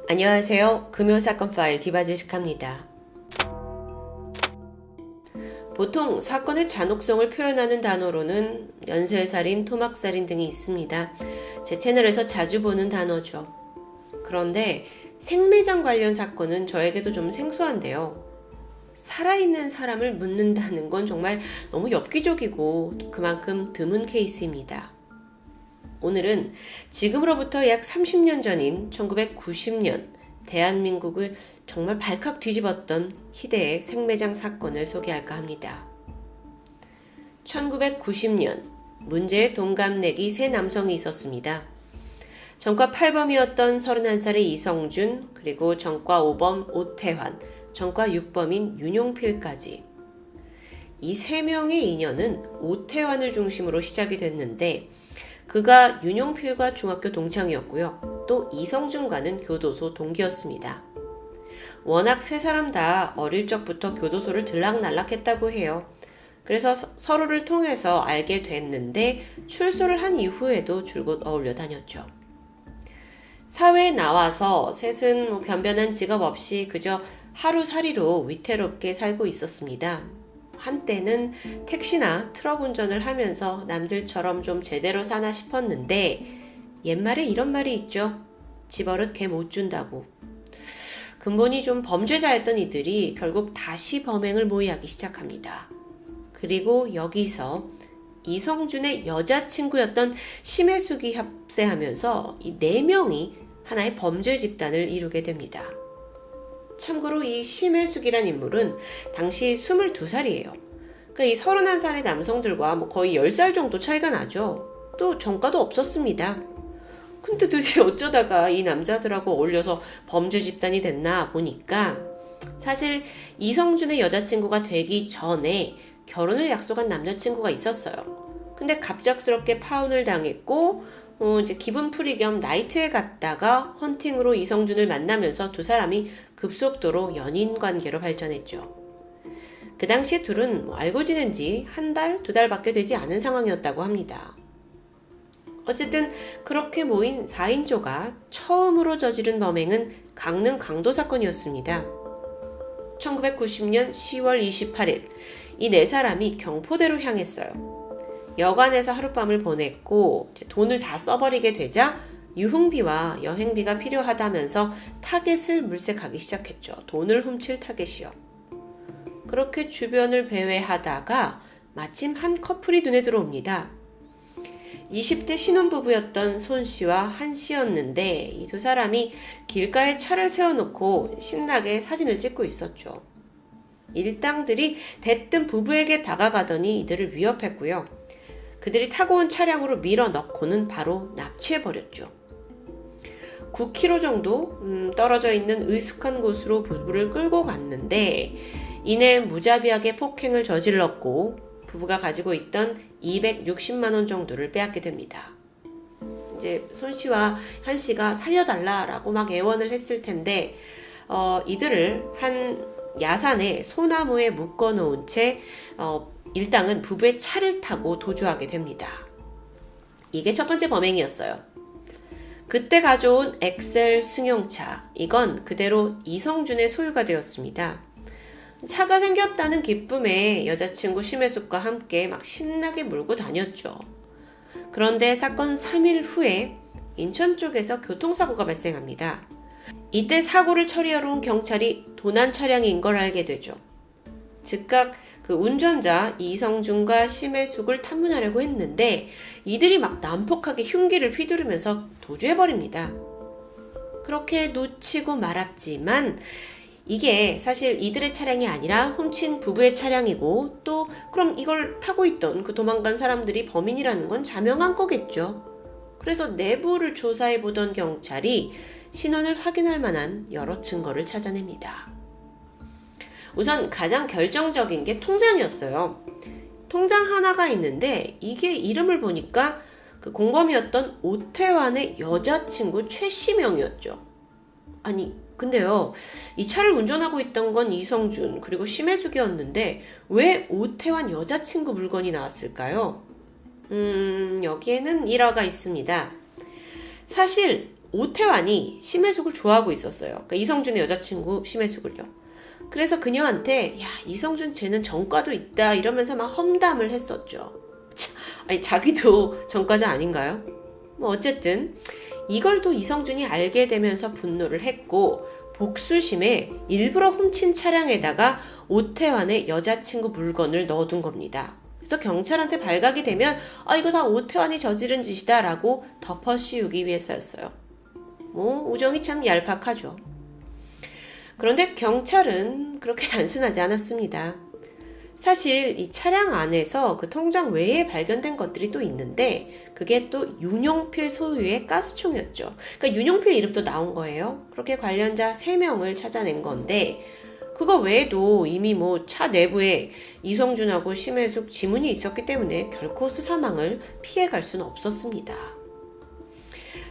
안녕하세요. 금요사건 파일 디바제식합니다. 보통 사건의 잔혹성을 표현하는 단어로는 연쇄살인, 토막살인 등이 있습니다. 제 채널에서 자주 보는 단어죠. 그런데 생매장 관련 사건은 저에게도 좀 생소한데요. 살아있는 사람을 묻는다는 건 정말 너무 엽기적이고 그만큼 드문 케이스입니다. 오늘은 지금으로부터 약 30년 전인 1990년 대한민국을 정말 발칵 뒤집었던 희대의 생매장 사건을 소개할까 합니다. 1990년 문제의 동갑내기 세 남성이 있었습니다. 전과 8범이었던 31살의 이성준, 그리고 전과 5범 오태환, 전과 6범인 윤용필까지. 이 세 명의 인연은 오태환을 중심으로 시작이 됐는데 그가 윤용필과 중학교 동창이었고요. 또 이성준과는 교도소 동기였습니다. 워낙 세 사람 다 어릴 적부터 교도소를 들락날락했다고 해요. 그래서 서로를 통해서 알게 됐는데 출소를 한 이후에도 줄곧 어울려 다녔죠. 사회에 나와서 셋은 변변한 직업 없이 그저 하루살이로 위태롭게 살고 있었습니다. 한때는 택시나 트럭 운전을 하면서 남들처럼 좀 제대로 사나 싶었는데 옛말에 이런 말이 있죠. 집어릇 개 못 준다고. 근본이 좀 범죄자였던 이들이 결국 다시 범행을 모의하기 시작합니다. 그리고 여기서 이성준의 여자친구였던 심혜숙이 합세하면서 이 4명이 하나의 범죄 집단을 이루게 됩니다. 참고로 이 심혜숙이란 인물은 당시 22살이에요. 그러니까 이 31살의 남성들과 거의 10살 정도 차이가 나죠. 또 전과도 없었습니다. 근데 도대체 어쩌다가 이 남자들하고 어울려서 범죄 집단이 됐나 보니까 사실 이성준의 여자친구가 되기 전에 결혼을 약속한 남자친구가 있었어요. 근데 갑작스럽게 파혼을 당했고 이제 기분 풀이 겸 나이트에 갔다가 헌팅으로 이성준을 만나면서 두 사람이 급속도로 연인 관계로 발전했죠. 그 당시에 둘은 알고 지낸 지 한 달, 2달밖에 되지 않은 상황이었다고 합니다. 어쨌든 그렇게 모인 4인조가 처음으로 저지른 범행은 강릉 강도 사건이었습니다. 1990년 10월 28일 이 4사람이 경포대로 향했어요. 여관에서 하룻밤을 보냈고 돈을 다 써버리게 되자 유흥비와 여행비가 필요하다면서 타겟을 물색하기 시작했죠. 돈을 훔칠 타겟이요. 그렇게 주변을 배회하다가 마침 한 커플이 눈에 들어옵니다. 20대 신혼부부였던 손씨와 한씨였는데 이 두 사람이 길가에 차를 세워놓고 신나게 사진을 찍고 있었죠. 일당들이 대뜸 부부에게 다가가더니 이들을 위협했고요. 그들이 타고 온 차량으로 밀어 넣고는 바로 납치해버렸죠. 9km 정도 떨어져 있는 으슥한 곳으로 부부를 끌고 갔는데 이내 무자비하게 폭행을 저질렀고 부부가 가지고 있던 260만 원 정도를 빼앗게 됩니다. 이제 손씨와 한씨가 살려달라라고 막 애원을 했을 텐데 이들을 한 야산에 소나무에 묶어놓은 채 일당은 부부의 차를 타고 도주하게 됩니다. 이게 첫 번째 범행이었어요. 그때 가져온 엑셀 승용차, 이건 그대로 이성준의 소유가 되었습니다. 차가 생겼다는 기쁨에 여자친구 심혜숙과 함께 막 신나게 몰고 다녔죠. 그런데 사건 3일 후에 인천 쪽에서 교통사고가 발생합니다. 이때 사고를 처리하러 온 경찰이 도난 차량인 걸 알게 되죠. 즉각 그 운전자 이성준과 심혜숙을 탐문하려고 했는데 이들이 막 난폭하게 흉기를 휘두르면서 도주해버립니다. 그렇게 놓치고 말았지만 이게 사실 이들의 차량이 아니라 훔친 부부의 차량이고 또 그럼 이걸 타고 있던 그 도망간 사람들이 범인이라는 건 자명한 거겠죠. 그래서 내부를 조사해보던 경찰이 신원을 확인할 만한 여러 증거를 찾아냅니다. 우선 가장 결정적인 게 통장이었어요. 통장 하나가 있는데 이게 이름을 보니까 그 공범이었던 오태환의 여자친구 최씨명이었죠. 아니 근데요, 이 차를 운전하고 있던 건 이성준 그리고 심혜숙이었는데 왜 오태환 여자친구 물건이 나왔을까요? 여기에는 일화가 있습니다. 사실 오태환이 심혜숙을 좋아하고 있었어요. 그러니까 이성준의 여자친구 심혜숙을요. 그래서 그녀한테 야, 이성준 쟤는 전과도 있다 이러면서 막 험담을 했었죠. 아니 자기도 전과자 아닌가요? 뭐 어쨌든 이걸 또 이성준이 알게 되면서 분노를 했고 복수심에 일부러 훔친 차량에다가 오태환의 여자친구 물건을 넣어둔 겁니다. 그래서 경찰한테 발각이 되면 이거 다 오태환이 저지른 짓이다 라고 덮어씌우기 위해서였어요. 뭐 우정이 참 얄팍하죠. 그런데 경찰은 그렇게 단순하지 않았습니다. 사실 이 차량 안에서 그 통장 외에 발견된 것들이 또 있는데 그게 또 윤용필 소유의 가스총이었죠. 그러니까 윤용필 이름도 나온 거예요. 그렇게 관련자 3명을 찾아낸 건데 그거 외에도 이미 뭐 차 내부에 이성준하고 심혜숙 지문이 있었기 때문에 결코 수사망을 피해갈 수는 없었습니다.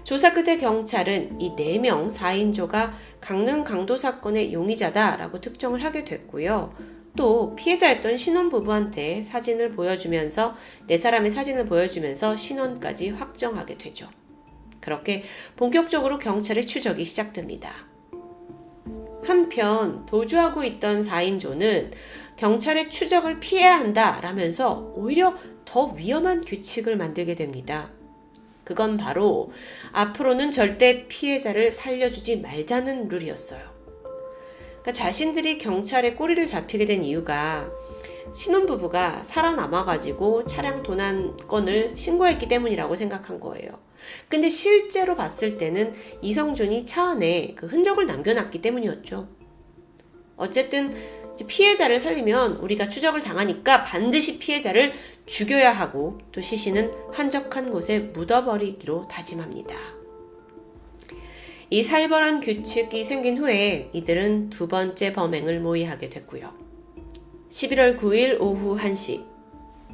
조사 끝에 경찰은 이 4명 4인조가 강릉 강도 사건의 용의자다라고 특정을 하게 됐고요. 또 피해자였던 신혼부부한테 사진을 보여주면서 4사람의 사진을 보여주면서 신원까지 확정하게 되죠. 그렇게 본격적으로 경찰의 추적이 시작됩니다. 한편 도주하고 있던 4인조는 경찰의 추적을 피해야 한다라면서 오히려 더 위험한 규칙을 만들게 됩니다. 그건 바로 앞으로는 절대 피해자를 살려주지 말자는 룰이었어요. 그러니까 자신들이 경찰에 꼬리를 잡히게 된 이유가 신혼부부가 살아남아가지고 차량 도난 건을 신고했기 때문이라고 생각한 거예요. 근데 실제로 봤을 때는 이성준이 차 안에 그 흔적을 남겨놨기 때문이었죠. 어쨌든 피해자를 살리면 우리가 추적을 당하니까 반드시 피해자를 죽여야 하고 또 시신은 한적한 곳에 묻어버리기로 다짐합니다. 이 살벌한 규칙이 생긴 후에 이들은 2번째 범행을 모의하게 됐고요. 11월 9일 오후 1시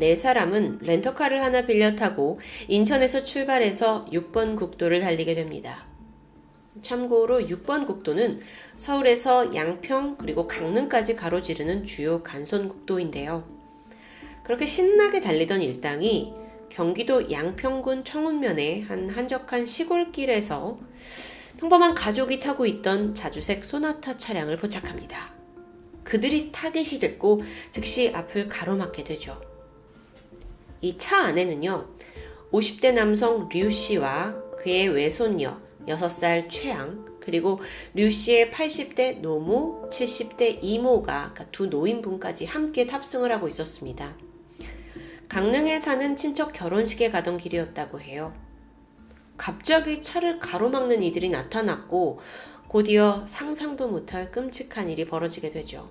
4사람은 렌터카를 하나 빌려 타고 인천에서 출발해서 6번 국도를 달리게 됩니다. 참고로 6번 국도는 서울에서 양평 그리고 강릉까지 가로지르는 주요 간선국도인데요. 그렇게 신나게 달리던 일당이 경기도 양평군 청운면의 한 한적한 시골길에서 평범한 가족이 타고 있던 자주색 소나타 차량을 포착합니다. 그들이 타깃이 됐고 즉시 앞을 가로막게 되죠. 이 차 안에는요, 50대 남성 류 씨와 그의 외손녀 6살 최양, 그리고 류 씨의 80대 노모, 70대 이모가, 그러니까 2 노인분까지 함께 탑승을 하고 있었습니다. 강릉에 사는 친척 결혼식에 가던 길이었다고 해요. 갑자기 차를 가로막는 이들이 나타났고 곧이어 상상도 못할 끔찍한 일이 벌어지게 되죠.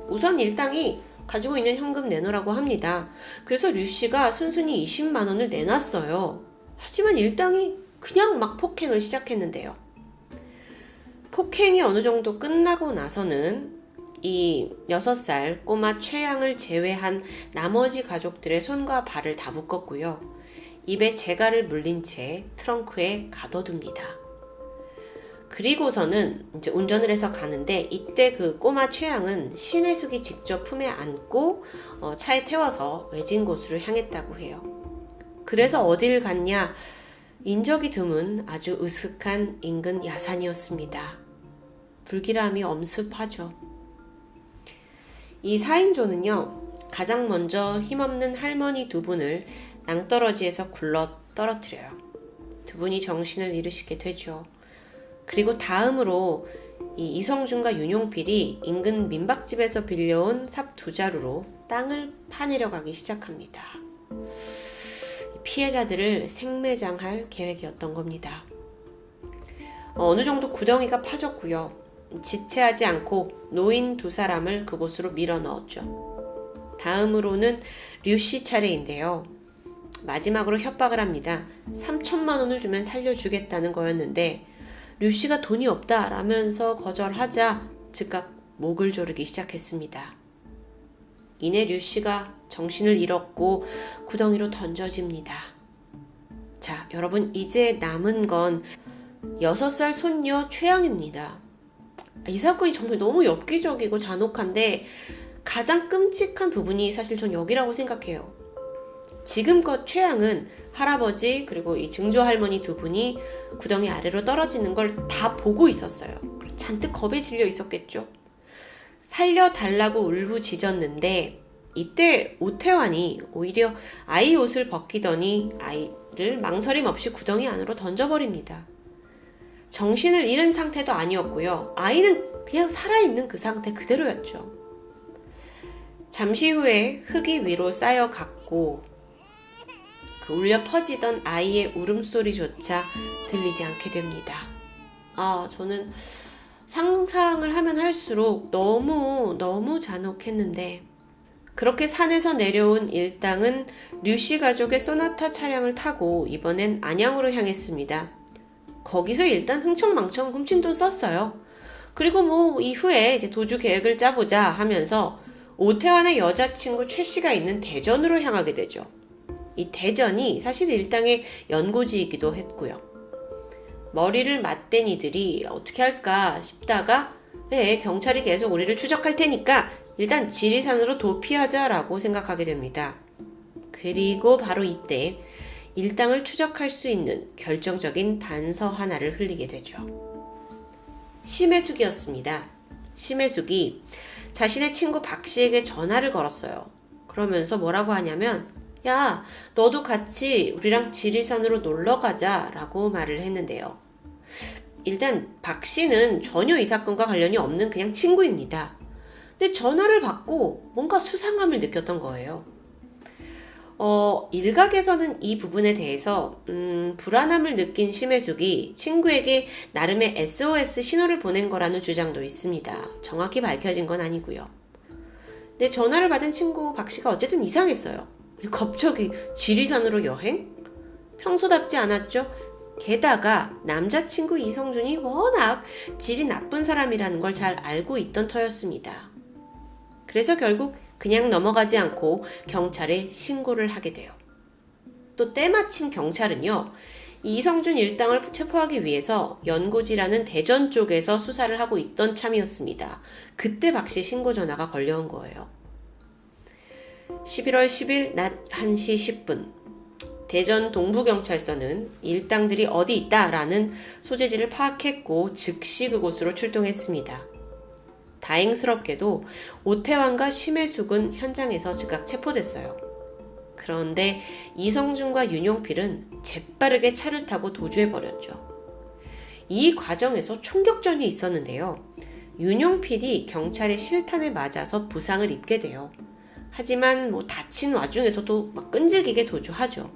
우선 일당이 가지고 있는 현금 내놓으라고 합니다. 그래서 류 씨가 순순히 20만 원을 내놨어요. 하지만 일당이 그냥 막 폭행을 시작했는데요. 폭행이 어느 정도 끝나고 나서는 이 6살 꼬마 최양을 제외한 나머지 가족들의 손과 발을 다 묶었고요. 입에 재갈을 물린 채 트렁크에 가둬둡니다. 그리고서는 이제 운전을 해서 가는데 이때 그 꼬마 최양은 심혜숙이 직접 품에 안고 차에 태워서 외진 곳으로 향했다고 해요. 그래서 어딜 갔냐? 인적이 드문 아주 으슥한 인근 야산이었습니다. 불길함이 엄습하죠. 이 4인조는요, 가장 먼저 힘없는 할머니 2분을 낭떠러지에서 굴러 떨어뜨려요. 2분이 정신을 잃으시게 되죠. 그리고 다음으로 이성준과 윤용필이 인근 민박집에서 빌려온 삽 2자루로 땅을 파내려가기 시작합니다. 피해자들을 생매장할 계획이었던 겁니다. 어느 정도 구덩이가 파졌고요. 지체하지 않고 노인 2사람을 그곳으로 밀어 넣었죠. 다음으로는 류 씨 차례인데요. 마지막으로 협박을 합니다. 3천만 원을 주면 살려주겠다는 거였는데 류 씨가 돈이 없다라면서 거절하자 즉각 목을 조르기 시작했습니다. 이내 류 씨가 정신을 잃었고 구덩이로 던져집니다. 자, 여러분 이제 남은 건 6살 손녀 최양입니다. 이 사건이 정말 너무 엽기적이고 잔혹한데 가장 끔찍한 부분이 사실 전 여기라고 생각해요. 지금껏 최양은 할아버지 그리고 이 증조 할머니 두 분이 구덩이 아래로 떨어지는 걸 다 보고 있었어요. 잔뜩 겁에 질려 있었겠죠. 살려달라고 울부짖었는데 이때 오태환이 오히려 아이 옷을 벗기더니 아이를 망설임 없이 구덩이 안으로 던져버립니다. 정신을 잃은 상태도 아니었고요. 아이는 그냥 살아있는 그 상태 그대로였죠. 잠시 후에 흙이 위로 쌓여갔고 그 울려 퍼지던 아이의 울음소리조차 들리지 않게 됩니다. 저는 상상을 하면 할수록 너무 잔혹했는데 그렇게 산에서 내려온 일당은 류씨 가족의 소나타 차량을 타고 이번엔 안양으로 향했습니다. 거기서 일단 흥청망청 훔친 돈 썼어요. 그리고 이후에 이제 도주 계획을 짜보자 하면서 오태환의 여자친구 최 씨가 있는 대전으로 향하게 되죠. 이 대전이 사실 일당의 연고지이기도 했고요. 머리를 맞댄 이들이 어떻게 할까 싶다가 경찰이 계속 우리를 추적할 테니까 일단 지리산으로 도피하자라고 생각하게 됩니다. 그리고 바로 이때 일당을 추적할 수 있는 결정적인 단서 하나를 흘리게 되죠. 심혜숙이었습니다. 심혜숙이 자신의 친구 박 씨에게 전화를 걸었어요. 그러면서 뭐라고 하냐면 야, 너도 같이 우리랑 지리산으로 놀러 가자 라고 말을 했는데요. 일단 박 씨는 전혀 이 사건과 관련이 없는 그냥 친구입니다. 근데 전화를 받고 뭔가 수상함을 느꼈던 거예요. 일각에서는 이 부분에 대해서 불안함을 느낀 심혜숙이 친구에게 나름의 SOS 신호를 보낸 거라는 주장도 있습니다. 정확히 밝혀진 건 아니고요. 근데 전화를 받은 친구 박 씨가 어쨌든 이상했어요. 갑자기 지리산으로 여행? 평소답지 않았죠? 게다가 남자친구 이성준이 워낙 질이 나쁜 사람이라는 걸 잘 알고 있던 터였습니다. 그래서 결국 그냥 넘어가지 않고 경찰에 신고를 하게 돼요. 또 때마침 경찰은요, 이성준 일당을 체포하기 위해서 연고지라는 대전 쪽에서 수사를 하고 있던 참이었습니다. 그때 박씨 신고 전화가 걸려온 거예요. 11월 10일 낮 1시 10분 대전 동부경찰서는 일당들이 어디 있다라는 소재지를 파악했고 즉시 그곳으로 출동했습니다. 다행스럽게도 오태환과 심혜숙은 현장에서 즉각 체포됐어요. 그런데 이성준과 윤용필은 재빠르게 차를 타고 도주해버렸죠. 이 과정에서 총격전이 있었는데요. 윤용필이 경찰의 실탄에 맞아서 부상을 입게 돼요. 하지만 다친 와중에서도 끈질기게 도주하죠.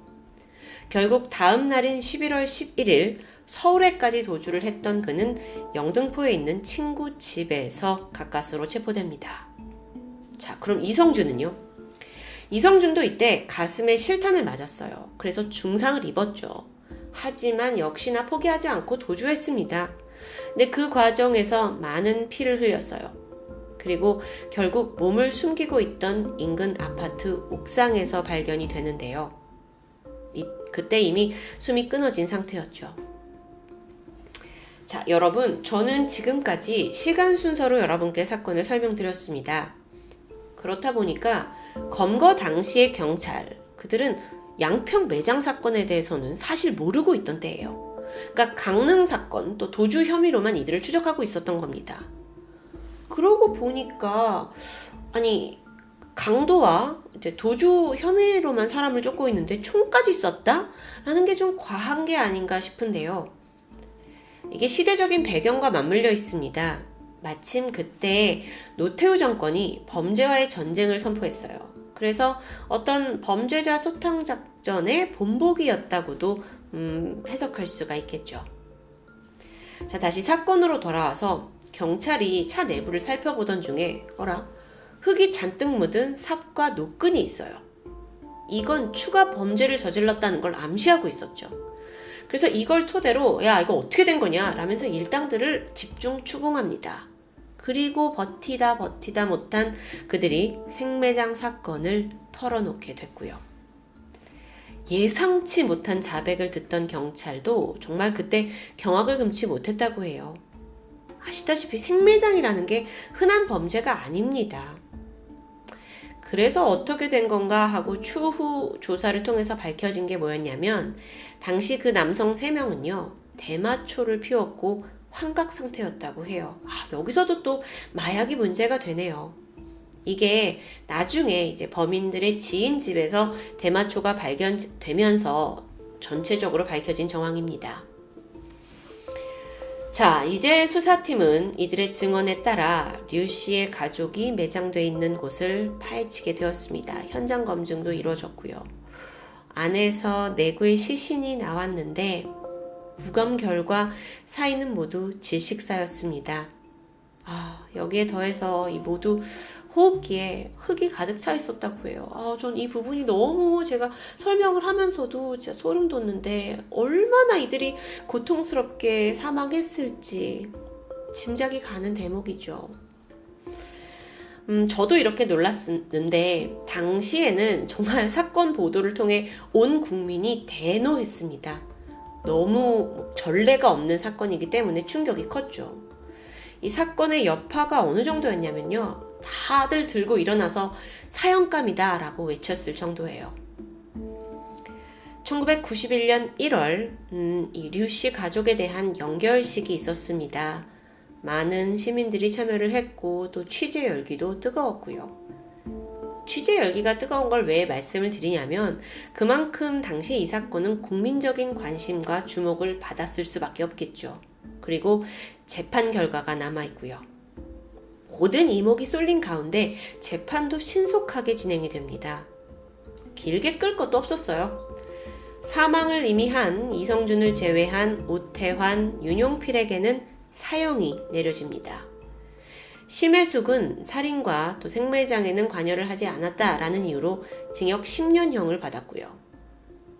결국 다음 날인 11월 11일 서울에까지 도주를 했던 그는 영등포에 있는 친구 집에서 가까스로 체포됩니다. 자, 그럼 이성준은요? 이성준도 이때 가슴에 실탄을 맞았어요. 그래서 중상을 입었죠. 하지만 역시나 포기하지 않고 도주했습니다. 근데 그 과정에서 많은 피를 흘렸어요. 그리고 결국 몸을 숨기고 있던 인근 아파트 옥상에서 발견이 되는데요. 그때 이미 숨이 끊어진 상태였죠. 자, 여러분, 저는 지금까지 시간 순서로 여러분께 사건을 설명드렸습니다. 그렇다 보니까 검거 당시의 경찰, 그들은 양평 매장 사건에 대해서는 사실 모르고 있던 때예요. 그러니까 강릉 사건, 또 도주 혐의로만 이들을 추적하고 있었던 겁니다. 그러고 보니까 강도와 이제 도주 혐의로만 사람을 쫓고 있는데 총까지 썼다? 라는 게 좀 과한 게 아닌가 싶은데요. 이게 시대적인 배경과 맞물려 있습니다. 마침 그때 노태우 정권이 범죄와의 전쟁을 선포했어요. 그래서 어떤 범죄자 소탕 작전의 본보기였다고도 해석할 수가 있겠죠. 자, 다시 사건으로 돌아와서 경찰이 차 내부를 살펴보던 중에 흙이 잔뜩 묻은 삽과 노끈이 있어요. 이건 추가 범죄를 저질렀다는 걸 암시하고 있었죠. 그래서 이걸 토대로 야, 이거 어떻게 된 거냐 라면서 일당들을 집중 추궁합니다. 그리고 버티다 못한 그들이 생매장 사건을 털어놓게 됐고요. 예상치 못한 자백을 듣던 경찰도 정말 그때 경악을 금치 못했다고 해요. 아시다시피 생매장이라는 게 흔한 범죄가 아닙니다. 그래서 어떻게 된 건가 하고 추후 조사를 통해서 밝혀진 게 뭐였냐면 당시 그 남성 3명은요 대마초를 피웠고 환각 상태였다고 해요. 여기서도 또 마약이 문제가 되네요. 이게 나중에 이제 범인들의 지인 집에서 대마초가 발견되면서 전체적으로 밝혀진 정황입니다. 자, 이제 수사팀은 이들의 증언에 따라 류 씨의 가족이 매장돼 있는 곳을 파헤치게 되었습니다. 현장 검증도 이루어졌고요. 안에서 내구의 시신이 나왔는데 부검 결과 사인은 모두 질식사였습니다. 여기에 더해서 이 모두 호흡기에 흙이 가득 차 있었다고 해요. 전 이 부분이 너무 제가 설명을 하면서도 진짜 소름 돋는데 얼마나 이들이 고통스럽게 사망했을지 짐작이 가는 대목이죠. 저도 이렇게 놀랐는데 당시에는 정말 사건 보도를 통해 온 국민이 대노했습니다. 너무 전례가 없는 사건이기 때문에 충격이 컸죠. 이 사건의 여파가 어느 정도였냐면요. 다들 들고 일어나서 사형감이다 라고 외쳤을 정도예요. 1991년 1월 이 류 씨 가족에 대한 연결식이 있었습니다. 많은 시민들이 참여를 했고 또 취재 열기도 뜨거웠고요. 취재 열기가 뜨거운 걸 왜 말씀을 드리냐면 그만큼 당시 이 사건은 국민적인 관심과 주목을 받았을 수밖에 없겠죠. 그리고 재판 결과가 남아있고요. 모든 이목이 쏠린 가운데 재판도 신속하게 진행이 됩니다. 길게 끌 것도 없었어요. 사망을 이미 한 이성준을 제외한 오태환, 윤용필에게는 사형이 내려집니다. 심혜숙은 살인과 또 생매장에는 관여를 하지 않았다라는 이유로 징역 10년형을 받았고요.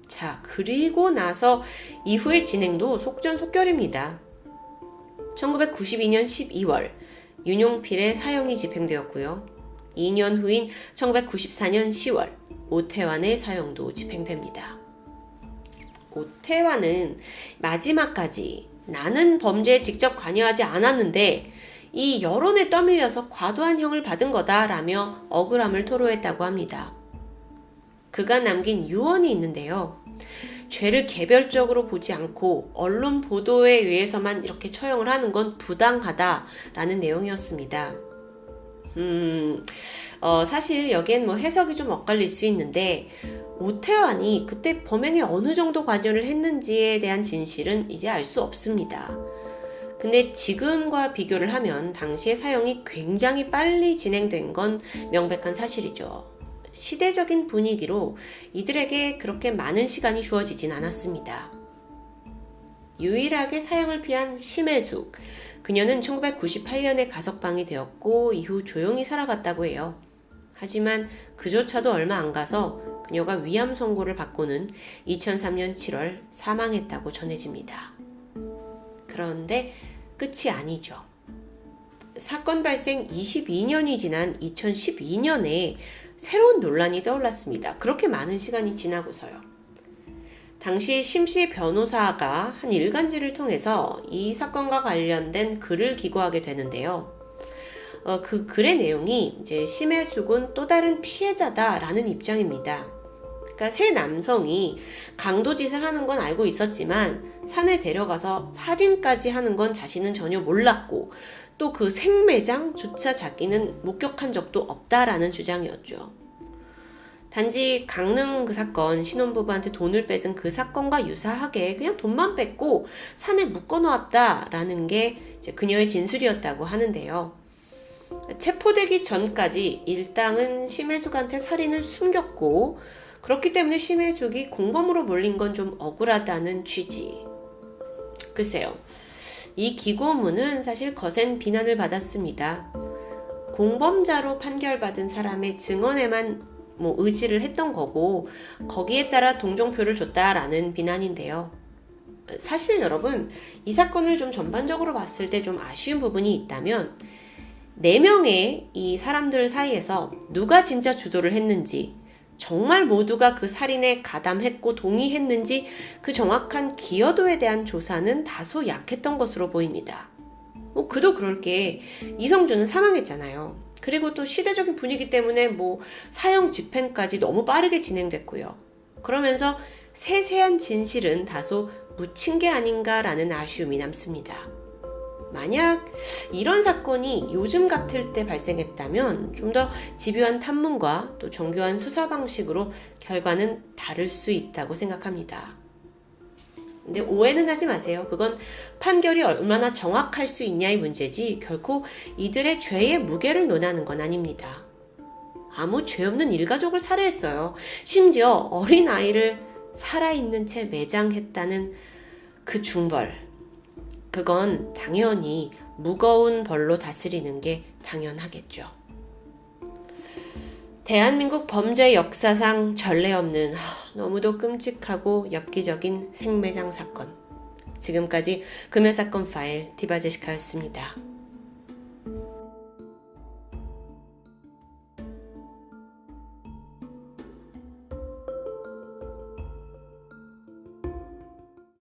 자, 그리고 나서 이후의 진행도 속전속결입니다. 1992년 12월 윤용필의 사형이 집행되었고요. 2년 후인 1994년 10월 오태환의 사형도 집행됩니다. 오태환은 마지막까지 나는 범죄에 직접 관여하지 않았는데 이 여론에 떠밀려서 과도한 형을 받은 거다라며 억울함을 토로했다고 합니다. 그가 남긴 유언이 있는데요. 죄를 개별적으로 보지 않고 언론 보도에 의해서만 이렇게 처형을 하는 건 부당하다라는 내용이었습니다. 사실 여기엔 해석이 좀 엇갈릴 수 있는데 오태환이 그때 범행에 어느 정도 관여를 했는지에 대한 진실은 이제 알 수 없습니다. 근데 지금과 비교를 하면 당시의 사형이 굉장히 빨리 진행된 건 명백한 사실이죠. 시대적인 분위기로 이들에게 그렇게 많은 시간이 주어지진 않았습니다. 유일하게 사형을 피한 심혜숙, 그녀는 1998년에 가석방이 되었고 이후 조용히 살아갔다고 해요. 하지만 그조차도 얼마 안 가서 그녀가 위암 선고를 받고는 2003년 7월 사망했다고 전해집니다. 그런데 끝이 아니죠. 사건 발생 22년이 지난 2012년에 새로운 논란이 떠올랐습니다. 그렇게 많은 시간이 지나고서요. 당시 심씨 변호사가 한 일간지를 통해서 이 사건과 관련된 글을 기고하게 되는데요. 그 글의 내용이 이제 심혜숙은 또 다른 피해자다라는 입장입니다. 그러니까 세 남성이 강도짓을 하는 건 알고 있었지만 산에 데려가서 살인까지 하는 건 자신은 전혀 몰랐고 또 그 생매장조차 자기는 목격한 적도 없다라는 주장이었죠. 단지 강릉 그 사건, 신혼부부한테 돈을 뺏은 그 사건과 유사하게 그냥 돈만 뺏고 산에 묶어놓았다라는 게 이제 그녀의 진술이었다고 하는데요. 체포되기 전까지 일당은 심혜숙한테 살인을 숨겼고 그렇기 때문에 심혜숙이 공범으로 몰린 건 좀 억울하다는 취지. 글쎄요. 이 기고문은 사실 거센 비난을 받았습니다. 공범자로 판결받은 사람의 증언에만 의지를 했던 거고 거기에 따라 동정표를 줬다라는 비난인데요. 사실 여러분 이 사건을 좀 전반적으로 봤을 때 좀 아쉬운 부분이 있다면 4명의 이 사람들 사이에서 누가 진짜 주도를 했는지 정말 모두가 그 살인에 가담했고 동의했는지 그 정확한 기여도에 대한 조사는 다소 약했던 것으로 보입니다. 그도 그럴 게 이성준은 사망했잖아요. 그리고 또 시대적인 분위기 때문에 뭐 사형 집행까지 너무 빠르게 진행됐고요. 그러면서 세세한 진실은 다소 묻힌 게 아닌가라는 아쉬움이 남습니다. 만약 이런 사건이 요즘 같을 때 발생했다면 좀 더 집요한 탐문과 또 정교한 수사 방식으로 결과는 다를 수 있다고 생각합니다. 근데 오해는 하지 마세요. 그건 판결이 얼마나 정확할 수 있냐의 문제지 결코 이들의 죄의 무게를 논하는 건 아닙니다. 아무 죄 없는 일가족을 살해했어요. 심지어 어린아이를 살아있는 채 매장했다는 그 중벌. 그건 당연히 무거운 벌로 다스리는 게 당연하겠죠. 대한민국 범죄 역사상 전례 없는 너무도 끔찍하고 엽기적인 생매장 사건. 지금까지 금요사건 파일 디바제시카였습니다.